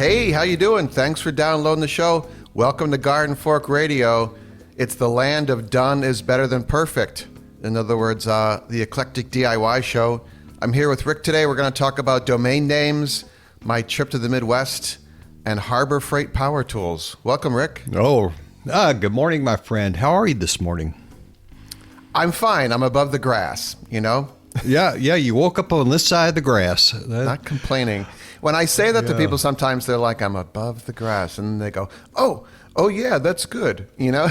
Hey, how you doing? Thanks for downloading the show. Welcome to Garden Fork Radio. It's the land of done is better than perfect. In other words, the eclectic DIY show. I'm here with Rick today. We're going to talk about domain names, my trip to the Midwest, and Harbor Freight Power Tools. Welcome, Rick. Good morning, my friend. How are you this morning? I'm fine. I'm above the grass, you know? Yeah, you woke up on this side of the grass. Not complaining. When I say that to people, sometimes they're like, I'm above the grass. And they go, oh yeah, that's good, you know?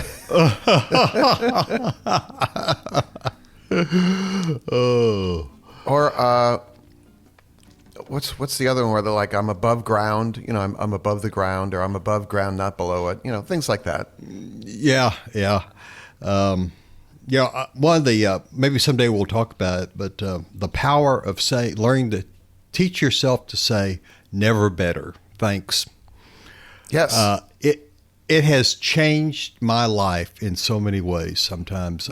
Or what's the other one where they're like, I'm above ground, you know, I'm above the ground, or I'm above ground, not below it, you know, things like that. Yeah. One of the, maybe someday we'll talk about it, but the power of learning to teach yourself to say, never better, thanks. Yes. It has changed my life in so many ways sometimes.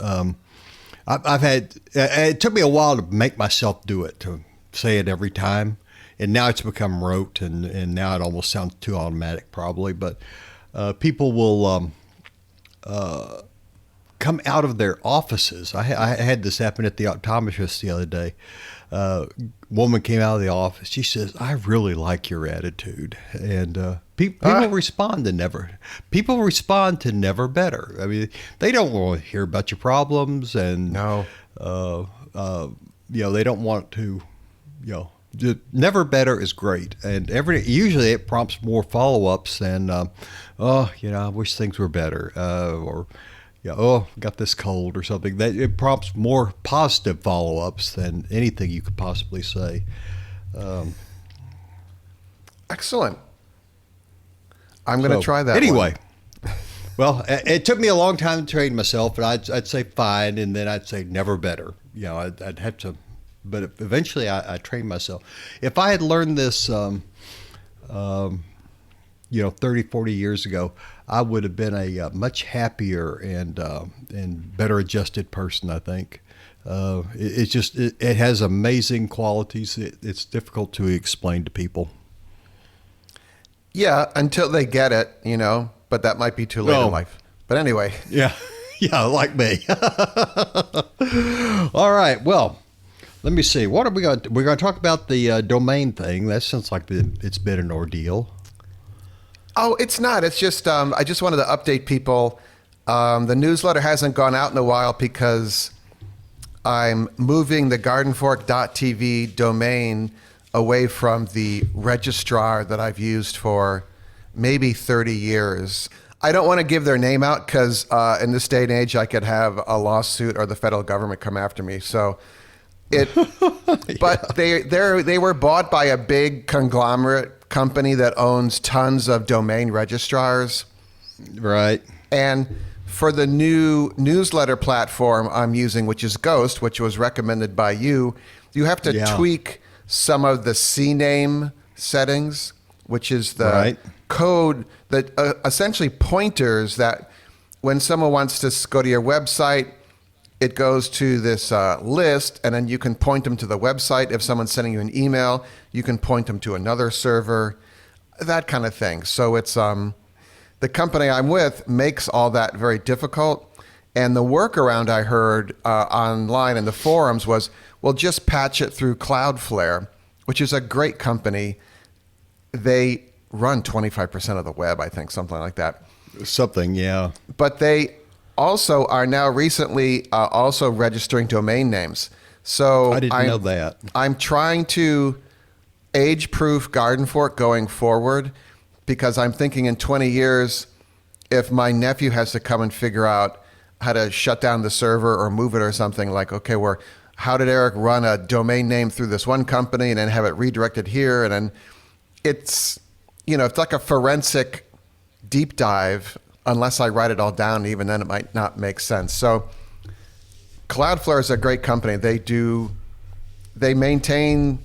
It took me a while to make myself do it, to say it every time. And now it's become rote, and now it almost sounds too automatic probably. But people will come out of their offices. I had this happen at the optometrist the other day. Woman came out of the office. She says, "I really like your attitude." And people respond to never. People respond to never better. I mean, they don't want to hear about your problems, and no, they don't want to. Never better is great, and usually it prompts more follow-ups than, I wish things were better, or. Got this cold or something. It prompts more positive follow-ups than anything you could possibly say. Excellent. I'm going to try that. Anyway, well, it took me a long time to train myself, and I'd say fine, and then I'd say never better. I'd have to, but eventually I trained myself. If I had learned this, 30, 40 years ago, I would have been a much happier and better adjusted person, I think. It has amazing qualities. It's difficult to explain to people. Yeah, until they get it, but that might be too late in life. But anyway. Yeah, like me. All right, well, let me see. What are we going to? We're going to talk about the domain thing. That sounds like it's been an ordeal. Oh, it's not. It's just I just wanted to update people. The newsletter hasn't gone out in a while because I'm moving the gardenfork.tv domain away from the registrar that I've used for maybe 30 years. I don't want to give their name out because in this day and age, I could have a lawsuit or the federal government come after me. So but they were bought by a big conglomerate company that owns tons of domain registrars. Right. And for the new newsletter platform I'm using, which is Ghost, which was recommended by you, you have to tweak some of the CNAME settings, which is the code that essentially pointers that when someone wants to go to your website, it goes to this list, and then you can point them to the website. If someone's sending you an email, you can point them to another server, that kind of thing. So it's the company I'm with makes all that very difficult. And the workaround I heard online in the forums was, well, just patch it through Cloudflare, which is a great company. They run 25% of the web, I think, something like that. Something, yeah. But they also are now recently also registering domain names. So I didn't know that. I'm trying to age-proof Garden Fork going forward because I'm thinking in 20 years, if my nephew has to come and figure out how to shut down the server or move it or something, like, okay, how did Eric run a domain name through this one company and then have it redirected here? And then it's like a forensic deep dive. Unless I write it all down, even then it might not make sense. So Cloudflare is a great company. They maintain,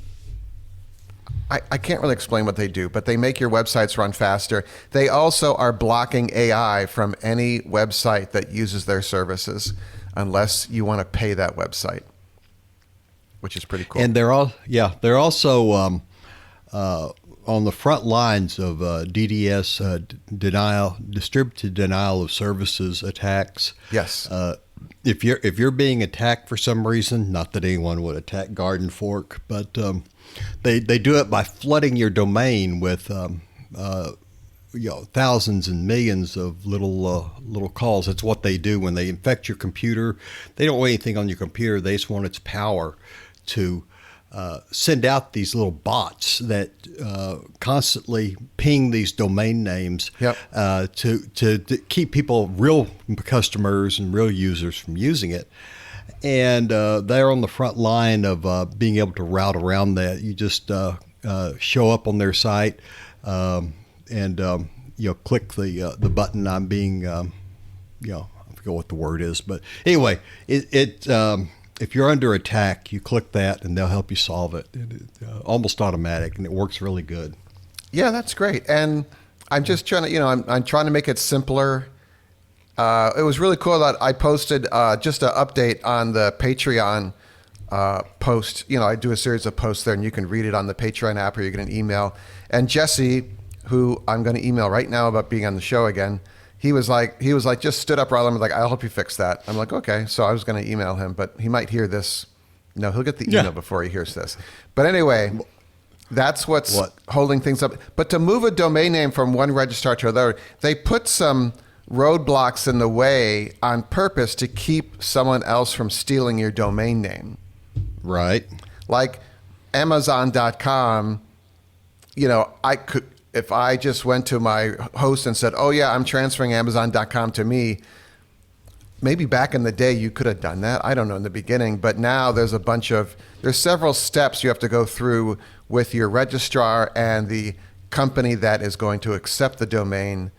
I can't really explain what they do, but they make your websites run faster. They also are blocking AI from any website that uses their services unless you want to pay that website, which is pretty cool. And they're also on the front lines of DDoS distributed denial of services attacks. Yes. If you're being attacked for some reason, not that anyone would attack Garden Fork, but they do it by flooding your domain with thousands and millions of little calls. That's what they do when they infect your computer. They don't want anything on your computer. They just want its power to send out these little bots that constantly ping these domain names. Yep. To keep people, real customers and real users, from using it. And they're on the front line of being able to route around that. You just show up on their site and click the button. I'm being I forget what the word is, but anyway, if you're under attack, you click that and they'll help you solve it. It's almost automatic, and it works really good. Yeah, that's great. And I'm just trying to, I'm trying to make it simpler. It was really cool that I posted just an update on the Patreon post. I do a series of posts there, and you can read it on the Patreon app, or you get an email. And Jesse, who I'm going to email right now about being on the show again, he was like, just stood up right on me, like, I'll help you fix that. I'm like, okay. So I was going to email him, but he might hear this. No, he'll get the email before he hears this. But anyway, that's what's holding things up. But to move a domain name from one registrar to another, they put some roadblocks in the way on purpose to keep someone else from stealing your domain name. Right. Like Amazon.com, I could, if I just went to my host and said, oh yeah, I'm transferring Amazon.com to me, maybe back in the day you could have done that. I don't know, in the beginning, but now there's several steps you have to go through with your registrar and the company that is going to accept the domain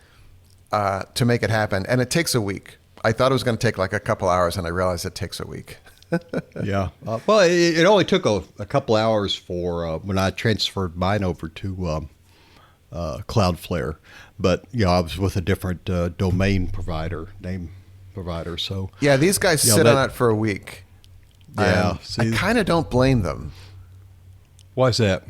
to make it happen. And it takes a week. I thought it was going to take like a couple hours, and I realized it takes a week. Yeah. Well, it only took a couple hours for when I transferred mine over to Cloudflare, but I was with a different domain provider, name provider. So yeah, these guys sit on it for a week. Yeah, I kind of don't blame them. Why is that?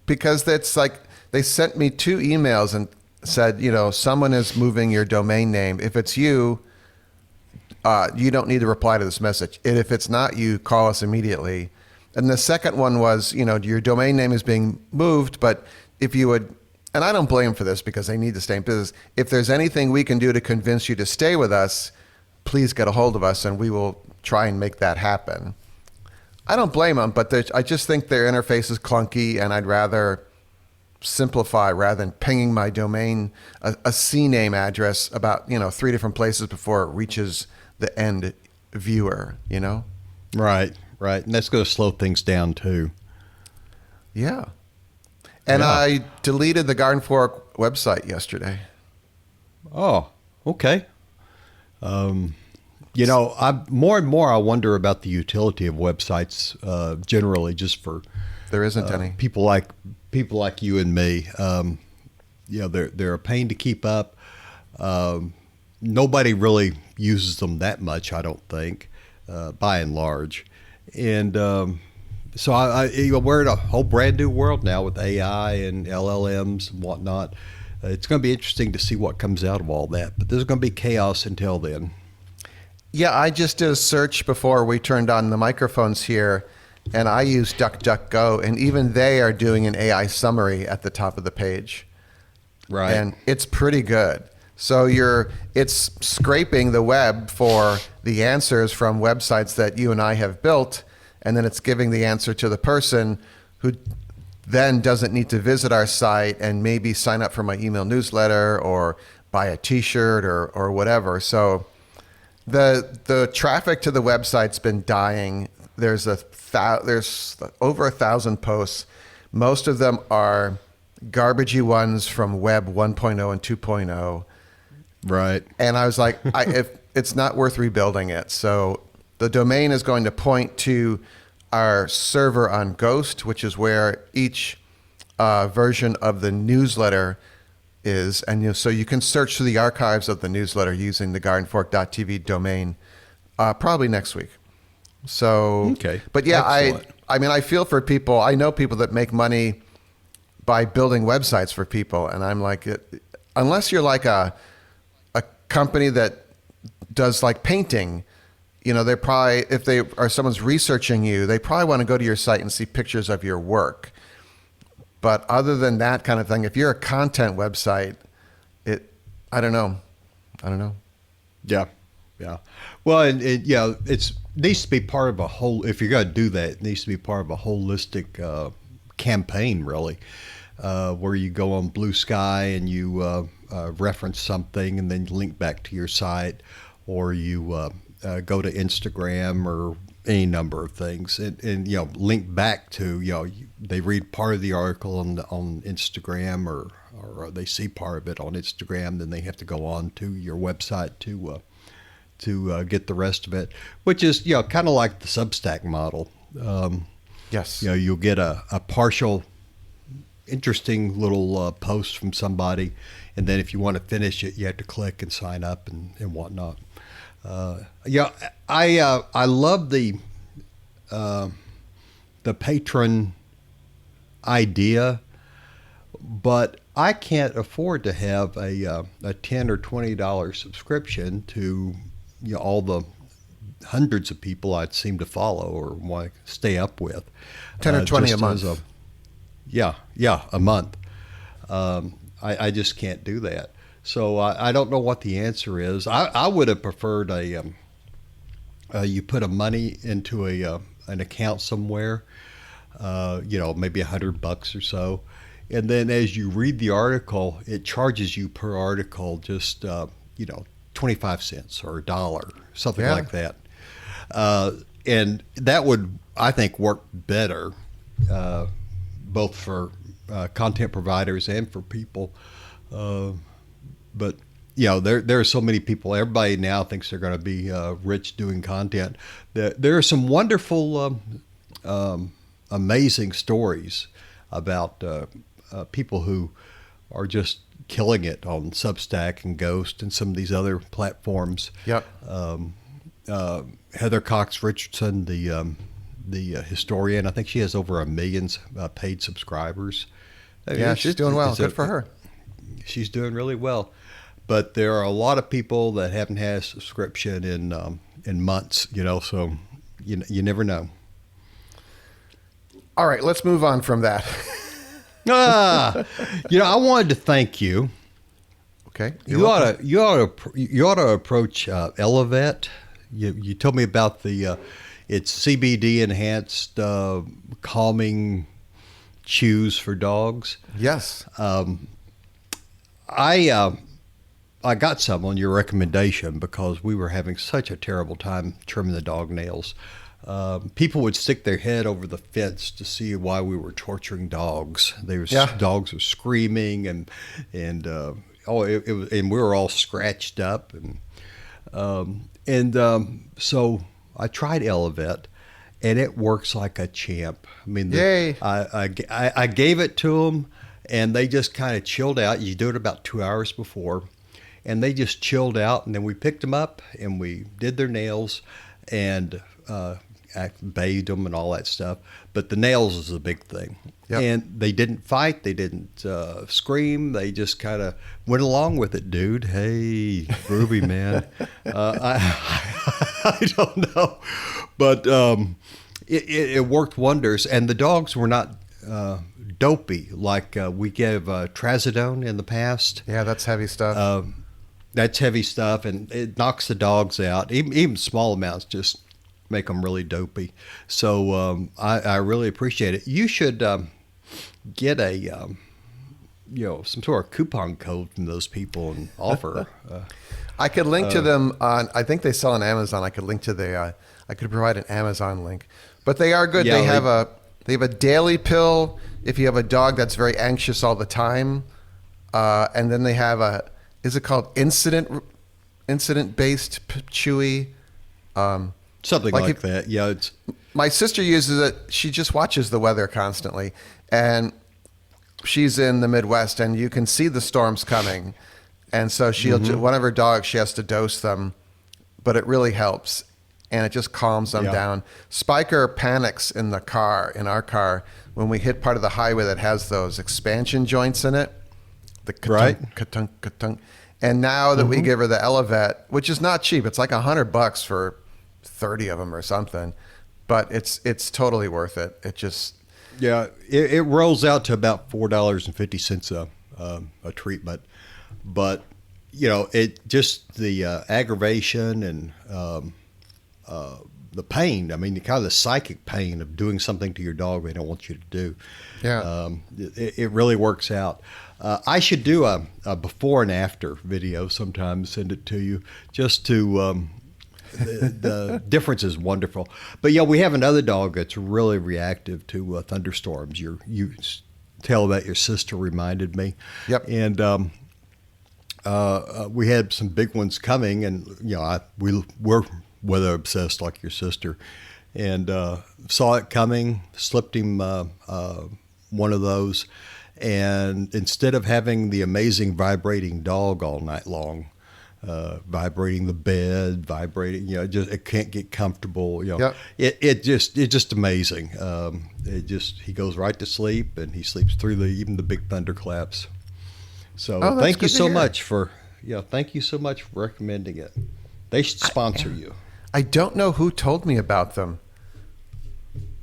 Because that's like, they sent me 2 emails and said, someone is moving your domain name. If it's you, you don't need to reply to this message. And if it's not you, call us immediately. And the second one was, your domain name is being moved, but if you would, and I don't blame them for this because they need to stay in business. If there's anything we can do to convince you to stay with us, please get a hold of us and we will try and make that happen. I don't blame them, but I just think their interface is clunky, and I'd rather simplify rather than pinging my domain, a CNAME address about, 3 different places before it reaches the end viewer, Right. And that's going to slow things down too. Yeah. And I deleted the Garden Fork website yesterday. Oh, okay. I more and more I wonder about the utility of websites generally, just for there isn't any people like you and me. They're a pain to keep up. Nobody really uses them that much, I don't think, by and large. And so we're in a whole brand new world now with AI and LLMs and whatnot. It's going to be interesting to see what comes out of all that, but there's going to be chaos until then. Yeah, I just did a search before we turned on the microphones here, and I used DuckDuckGo, and even they are doing an AI summary at the top of the page. Right. And it's pretty good. So it's scraping the web for the answers from websites that you and I have built, and then it's giving the answer to the person who then doesn't need to visit our site and maybe sign up for my email newsletter or buy a t-shirt or whatever. So the traffic to the website's been dying. There's over 1,000 posts. Most of them are garbagey ones from Web 1.0 and 2.0. Right. And I was like, if it's not worth rebuilding it. So the domain is going to point to our server on Ghost, which is where each version of the newsletter is. And so you can search through the archives of the newsletter using the gardenfork.tv domain probably next week. So, okay. But yeah, excellent. I mean, I feel for people. I know people that make money by building websites for people, and I'm like, unless you're like a company that does like painting, you know, they're probably, if they are someone's researching you, they probably want to go to your site and see pictures of your work. But other than that kind of thing, if you're a content website, I don't know. Yeah. Well, and it needs to be part of a whole. If you're going to do that, it needs to be part of a holistic campaign, really, where you go on Blue Sky and you reference something and then link back to your site, or you go to Instagram or any number of things, and link back to they read part of the article on Instagram, or they see part of it on Instagram, then they have to go on to your website to get the rest of it, which is kind of like the Substack model. Yes. You'll get a partial interesting little post from somebody, and then if you want to finish it, you have to click and sign up and whatnot. I love the patron idea, but I can't afford to have a $10 or $20 subscription to all the hundreds of people I'd seem to follow or want to stay up with. 10 or 20 a month. A month. I just can't do that. So I don't know what the answer is. I would have preferred you put a money into an account somewhere, maybe $100 or so, and then as you read the article, it charges you per article just 25 cents or $1, something like that, and that would, I think, work better, both for content providers and for people. But there are so many people. Everybody now thinks they're going to be rich doing content. There are some wonderful, amazing stories about people who are just killing it on Substack and Ghost and some of these other platforms. Yep. Heather Cox Richardson, the historian, I think she has over 1 million paid subscribers. Yeah, she's doing well. Good for her. She's doing really well. But there are a lot of people that haven't had a subscription in months, so you never know. All right, let's move on from that. I wanted to thank you. Okay. You ought to approach Elevet. You told me about it's CBD enhanced calming chews for dogs. Yes. I got some on your recommendation because we were having such a terrible time trimming the dog nails. People would stick their head over the fence to see why we were torturing dogs. Dogs were screaming and we were all scratched up so I tried Elevet, and it works like a champ. I mean, Yay. I gave it to them, and they just kind of chilled out. You do it about 2 hours before, and they just chilled out. And then we picked them up, and we did their nails, and bathed them and all that stuff. But the nails is a big thing. Yep. And they didn't fight. They didn't scream. They just kind of went along with it, dude. Hey, Ruby, man. I don't know. But it worked wonders. And the dogs were not dopey like we gave Trazodone in the past. Yeah, that's heavy stuff. That's heavy stuff, and it knocks the dogs out. Even small amounts just make them really dopey. So I really appreciate it. You should get a some sort of coupon code from those people and offer. I could link to them on. I think they sell on Amazon. I could link to the. I could provide an Amazon link, but they are good. Yeah, they have a daily pill if you have a dog that's very anxious all the time, and then they have is it called incident based chewy? Something like that. Yeah, my sister uses it. She just watches the weather constantly, and she's in the Midwest, and you can see the storms coming, and so she'll one of her dogs, she has to dose them, but it really helps. and it just calms them Yeah. down. Spiker panics in our car, when we hit part of the highway that has those expansion joints in it. The ka-tunk, Right. ka-tunk, ka-tunk. And now that we give her the Elevet, which is not cheap, it's like $100 for 30 of them or something, but it's totally worth it. It just, Yeah, it rolls out to about $4.50 a treatment, but it just the aggravation and the pain. I mean, the kind of the psychic pain of doing something to your dog they don't want you to do. yeah. It really works out. I should do a before and after video sometime, send it to you, just to the difference is wonderful. But yeah, we have another dog that's really reactive to thunderstorms. You tell that your sister reminded me. Yep. And we had some big ones coming, and we're weather obsessed like your sister, and saw it coming. Slipped him one of those, and instead of having the amazing vibrating dog all night long, vibrating the bed, vibrating, it can't get comfortable. Yep. It's just amazing. He goes right to sleep, and he sleeps through even the big thunderclaps. So Oh, that's thank you good to so hear. much for recommending it. They should sponsor you. I don't know who told me about them.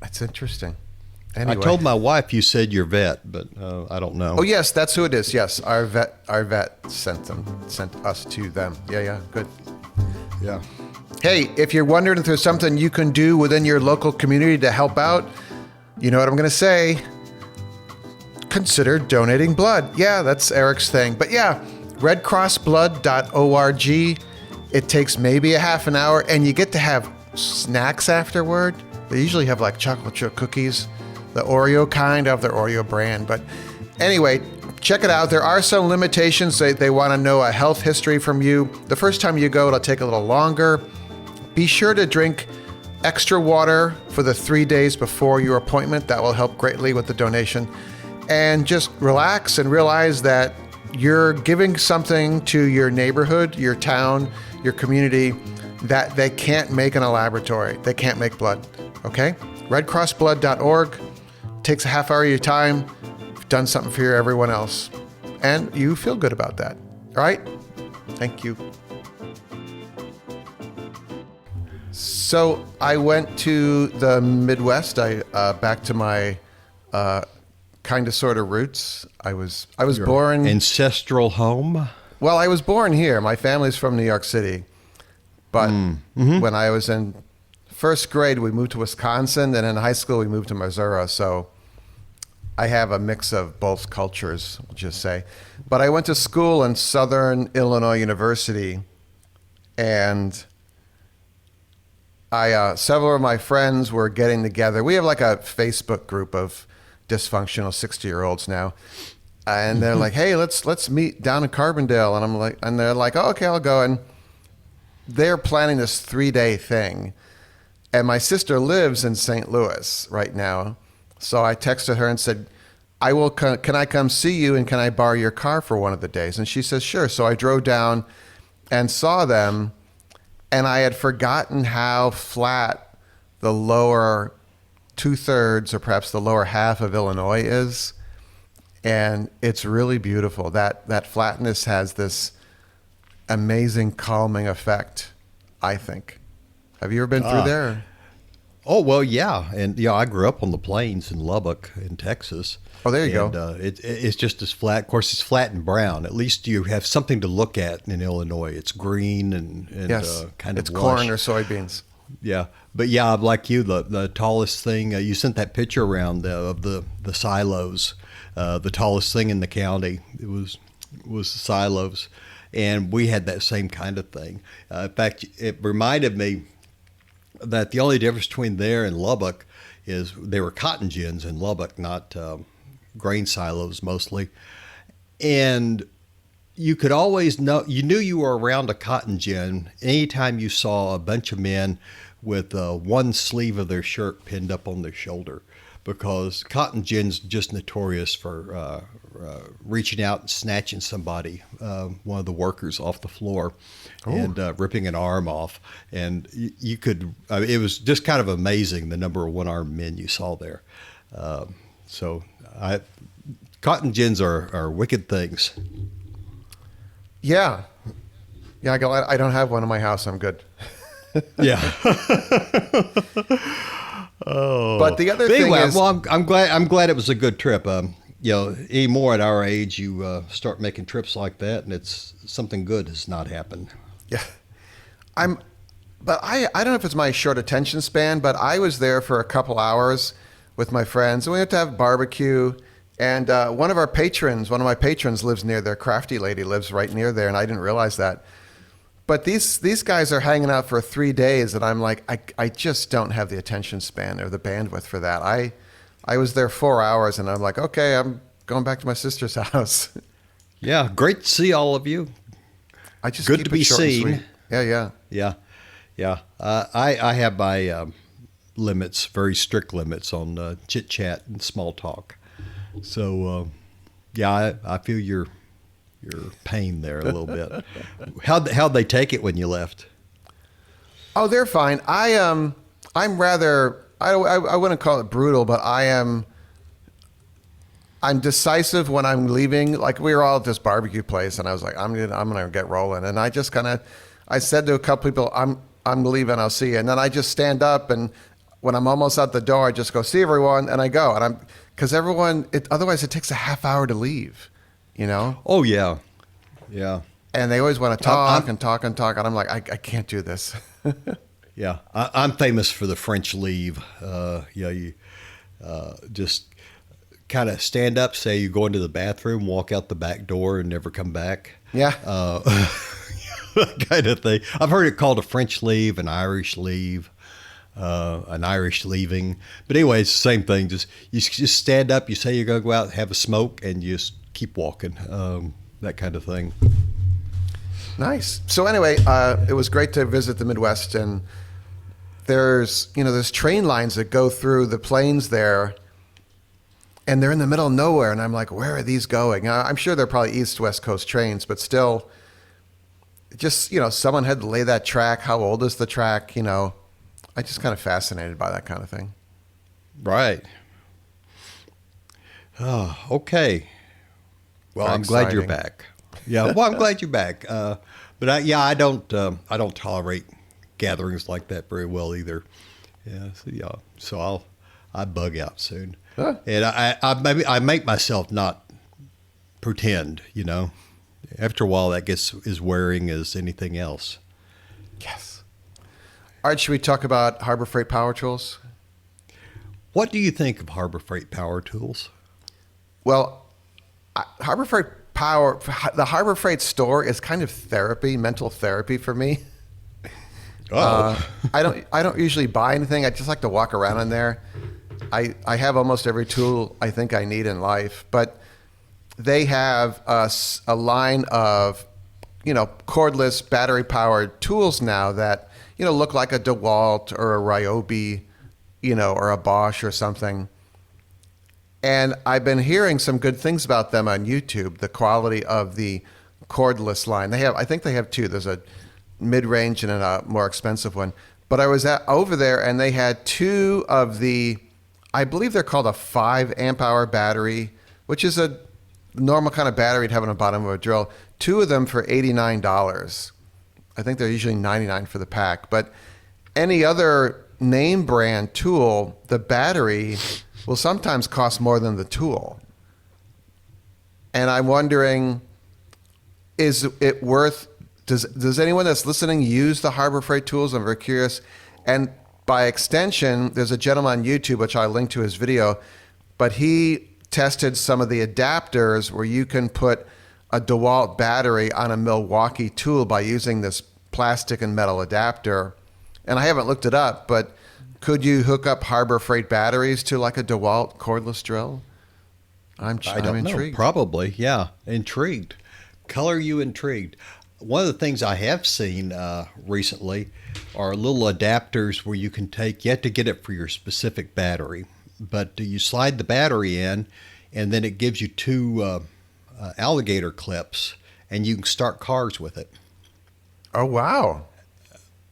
That's interesting. Anyway. I told my wife you said you're vet, but I don't know. Oh yes, that's who it is. Yes, our vet sent us to them. Yeah, good. Yeah. Hey, if you're wondering if there's something you can do within your local community to help out, you know what I'm going to say? Consider donating blood. Yeah, that's Eric's thing. But yeah, redcrossblood.org. It takes maybe a half an hour, and you get to have snacks afterward. They usually have like chocolate chip cookies, the Oreo kind of their Oreo brand. But anyway, check it out. There are some limitations. They want to know a health history from you. The first time you go, it'll take a little longer. Be sure to drink extra water for the 3 days before your appointment. That will help greatly with the donation. And just relax and realize that you're giving something to your neighborhood, your town, your community that they can't make in a laboratory. They can't make blood. Okay? redcrossblood.org. Takes a half hour of your time. You've done something for everyone else. And you feel good about that. All right? Thank you. So I went to the Midwest. Back to my kind of sort of roots. I was Your born. ancestral home. Well, I was born here. My family's from New York City. But when I was in first grade, we moved to Wisconsin, and in high school, we moved to Missouri. So I have a mix of both cultures, we'll just say. But I went to school in Southern Illinois University, and several of my friends were getting together. We have like a Facebook group of dysfunctional 60-year-olds now. And they're like, hey, let's meet down in Carbondale. And I'm like, and they're like, oh, okay, I'll go. And they're planning this 3-day thing. And my sister lives in St. Louis right now. So I texted her and said, can I come see you, and can I borrow your car for one of the days? And she says, sure. So I drove down and saw them, and I had forgotten how flat the lower 2/3 or perhaps the lower half of Illinois is. And it's really beautiful. That flatness has this amazing calming effect, I think. Have you ever been through there? Oh, well, yeah. And I grew up on the plains in Lubbock in Texas. Oh, there you go. go. It's just as flat. Of course, it's flat and brown. At least you have something to look at in Illinois. It's green and Yes, kind of it's lush. corn or soybeans. Yeah, but yeah, like you, the tallest thing. You sent that picture around of the silos. The tallest thing in the county was the silos, and we had that same kind of thing. In fact, it reminded me that the only difference between there and Lubbock is they were cotton gins in Lubbock, not grain silos mostly, and you could always know, you knew you were around a cotton gin anytime you saw a bunch of men with one sleeve of their shirt pinned up on their shoulder, because cotton gin's just notorious for reaching out and snatching somebody, one of the workers, off the floor and ripping an arm off. And you could, I mean, it was just kind of amazing the number of one-armed men you saw there. Cotton gins are wicked things. Yeah. Yeah, I don't have one in my house. I'm good. Yeah. But the other thing is, well, I'm glad it was a good trip. Anymore at our age, you start making trips like that, and it's something good has not happened. yeah, but I don't know if it's my short attention span, but I was there for a couple hours with my friends, and we had to have barbecue. And one of my patrons lives near there. Crafty lady lives right near there, and I didn't realize that. But these guys are hanging out for 3 days, and I'm like, I just don't have the attention span or the bandwidth for that. I was there 4 hours, and I'm like, okay, I'm going back to my sister's house. Yeah, great to see all of you. I just good keep to it be short and seen. sweet. Yeah. I have my limits, very strict limits on chit chat and small talk. So I feel your pain there a little bit. How'd they take it when you left? Oh, they're fine. I'm rather, I wouldn't call it brutal, but I'm decisive when I'm leaving. Like, we were all at this barbecue place, and I was like, I'm gonna get rolling. And I just I said to a couple people, I'm leaving. I'll see you. And then I just stand up, and when I'm almost out the door, I just go, see everyone, and I go. And because otherwise it takes a half hour to leave, you know? Oh yeah. Yeah. And they always want to talk and talk and talk. And I'm like, I can't do this. Yeah. I'm famous for the French leave. You just kind of stand up, say you go into the bathroom, walk out the back door, and never come back. Yeah. That kind of thing. I've heard it called a French leave, an Irish leave, an Irish leaving. But anyway, it's the same thing. You just stand up, you say you're going to go out and have a smoke, and you just keep walking. That kind of thing. Nice. So anyway, it was great to visit the Midwest, and there's train lines that go through the plains there, and they're in the middle of nowhere. And I'm like, where are these going? I'm sure they're probably East-West Coast trains, but still, just, someone had to lay that track. How old is the track? I just kind of fascinated by that kind of thing. Right. Oh, okay. Well, Very I'm glad you're exciting. back. Yeah. Well, I'm glad you're back. But I don't tolerate gatherings like that very well either. Yeah. So I bug out soon. Huh. And I make myself not pretend, After a while, that gets as wearing as anything else. Yes. All right, should we talk about Harbor Freight Power Tools? What do you think of Harbor Freight Power Tools? Well, the Harbor Freight store is kind of therapy, mental therapy for me. I don't usually buy anything. I just like to walk around in there. I have almost every tool I think I need in life, but they have a line of, cordless battery powered tools now that, look like a DeWalt or a Ryobi, or a Bosch or something. And I've been hearing some good things about them on YouTube, the quality of the cordless line. I think they have two. There's a mid-range and a more expensive one. But I was over there, and they had two of I believe they're called a 5 amp hour battery, which is a normal kind of battery you'd have on the bottom of a drill. Two of them for $89. I think they're usually $99 for the pack. But any other name brand tool, the battery will sometimes cost more than the tool. And I'm wondering, is it worth, does anyone that's listening use the Harbor Freight tools? I'm very curious. And by extension, there's a gentleman on YouTube, which I linked to his video, but he tested some of the adapters where you can put a DeWalt battery on a Milwaukee tool by using this plastic and metal adapter. And I haven't looked it up, but could you hook up Harbor Freight batteries to like a DeWalt cordless drill? I'm intrigued. Know. Probably, yeah. Intrigued. Color you intrigued. One of the things I have seen recently are little adapters where you have to get it for your specific battery. but you slide the battery in, and then it gives you two alligator clips, and you can start cars with it. Oh, wow.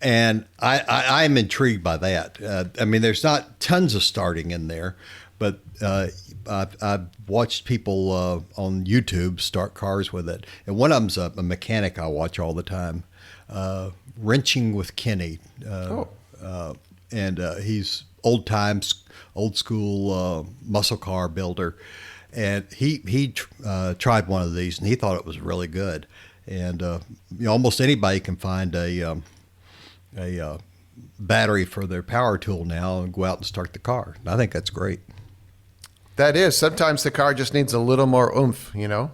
And I'm intrigued by that. I mean, there's not tons of starting in there, but I've watched people on YouTube start cars with it. And one of them's a mechanic I watch all the time, Wrenching with Kenny. And he's old school muscle car builder. And he tried one of these, and he thought it was really good. And almost anybody can find a battery for their power tool now and go out and start the car. I think that's great. That is. Sometimes the car just needs a little more oomph, you know?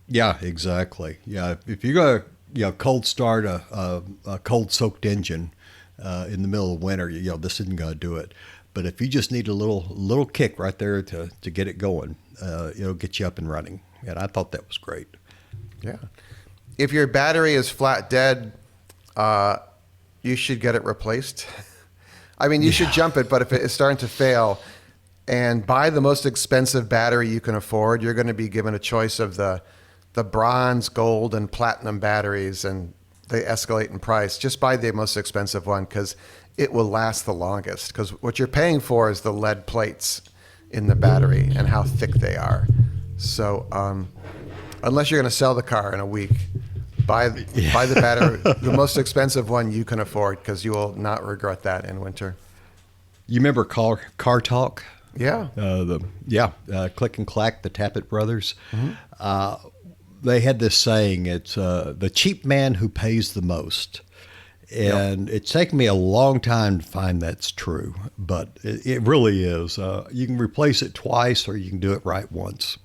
Yeah, exactly. Yeah, if you're going to cold start a cold soaked engine in the middle of winter, this isn't going to do it. But if you just need a little kick right there to get it going, it'll get you up and running. And I thought that was great. Yeah. If your battery is flat dead, you should get it replaced. I mean, you should jump it, but if it's starting to fail, and buy the most expensive battery you can afford, you're going to be given a choice of the bronze, gold, and platinum batteries, and they escalate in price. Just buy the most expensive one because it will last the longest. Because what you're paying for is the lead plates in the battery and how thick they are. So unless you're going to sell the car in a week, buy the battery, the most expensive one you can afford, because you will not regret that in winter. You remember Car Talk? Yeah. Click and Clack, the Tappet brothers. Mm-hmm. They had this saying, it's the cheap man who pays the most. And It's taken me a long time to find that's true, but it really is. You can replace it twice, or you can do it right once.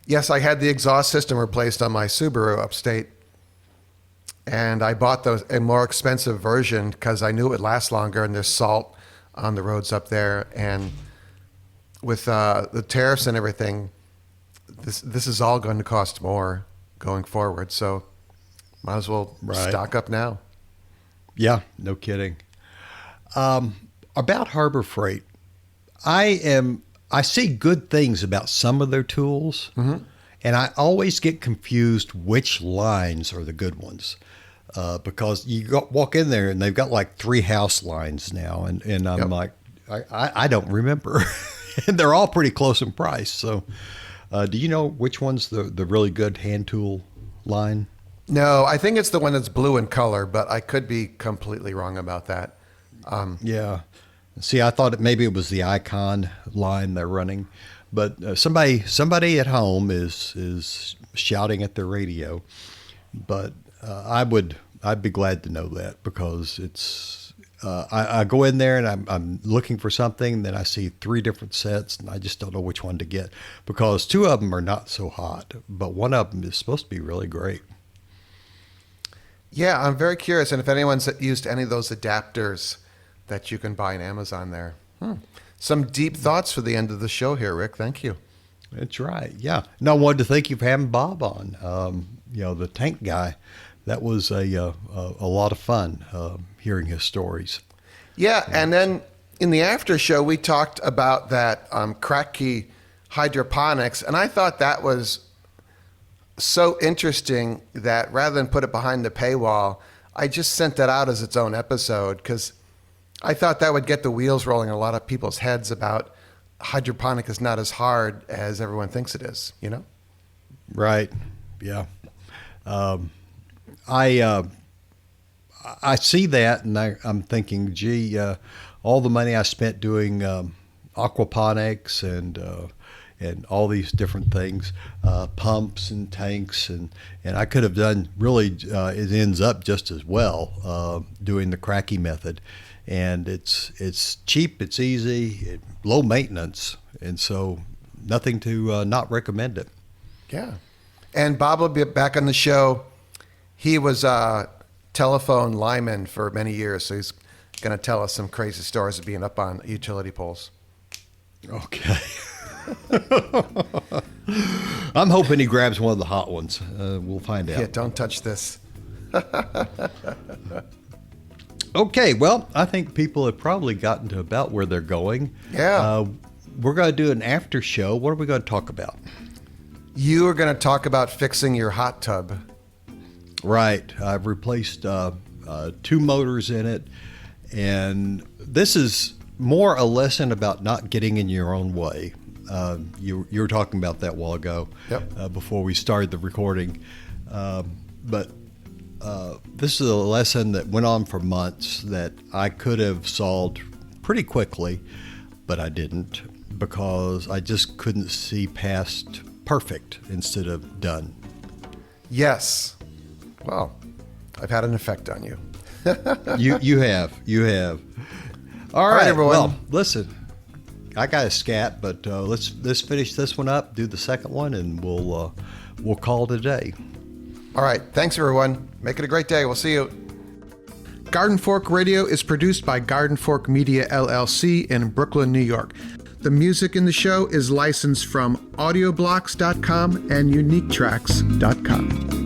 Yes, I had the exhaust system replaced on my Subaru Upstate, and I bought a more expensive version because I knew it would last longer, and there's salt on the roads up there. And with the tariffs and everything, this is all going to cost more going forward. So might as well stock up now. Yeah, no kidding. About Harbor Freight, I see good things about some of their tools, mm-hmm. and I always get confused which lines are the good ones. Because you walk in there and they've got like 3 house lines now, and I'm like, I don't remember. And they're all pretty close in price. So do you know which one's the really good hand tool line? No, I think it's the one that's blue in color, but I could be completely wrong about that. Yeah. See, I thought maybe it was the Icon line they're running, but somebody at home is shouting at their radio. But I'd be glad to know that, because it's I go in there and I'm looking for something, then I see 3 different sets, and I just don't know which one to get, because 2 of them are not so hot, but one of them is supposed to be really great. Yeah, I'm very curious, and if anyone's used any of those adapters that you can buy on Amazon there. Some deep thoughts for the end of the show here, Rick. Thank you. That's right. Yeah. No, I wanted to thank you for having Bob on. The tank guy. That was a lot of fun hearing his stories. Yeah, and then in the after show, we talked about that Kratky hydroponics, and I thought that was so interesting that rather than put it behind the paywall, I just sent that out as its own episode, because I thought that would get the wheels rolling in a lot of people's heads about hydroponic is not as hard as everyone thinks it is, you know? Right. Yeah. I see that, and I'm thinking, gee, all the money I spent doing aquaponics and all these different things, pumps and tanks, and I could have done really, it ends up just as well doing the Kratky method. And it's cheap, it's easy, low maintenance, and so nothing to not recommend it. Yeah. And Bob will be back on the show. He was a telephone lineman for many years, so he's going to tell us some crazy stories of being up on utility poles. Okay. I'm hoping he grabs one of the hot ones. We'll find out. Yeah, don't touch this. Okay, well, I think people have probably gotten to about where they're going. Yeah. We're going to do an after show. What are we going to talk about? You are going to talk about fixing your hot tub. Right. I've replaced 2 motors in it. And this is more a lesson about not getting in your own way. You were talking about that a while ago. Yep. Before we started the recording. But this is a lesson that went on for months that I could have solved pretty quickly, but I didn't because I just couldn't see past perfect instead of done. Yes. Well, I've had an effect on you. You have. All right, everyone. Well, listen, I got a scat, but let's finish this one up, do the second one, and we'll call it a day. All right. Thanks, everyone. Make it a great day. We'll see you. Garden Fork Radio is produced by Garden Fork Media, LLC in Brooklyn, New York. The music in the show is licensed from audioblocks.com and uniquetracks.com.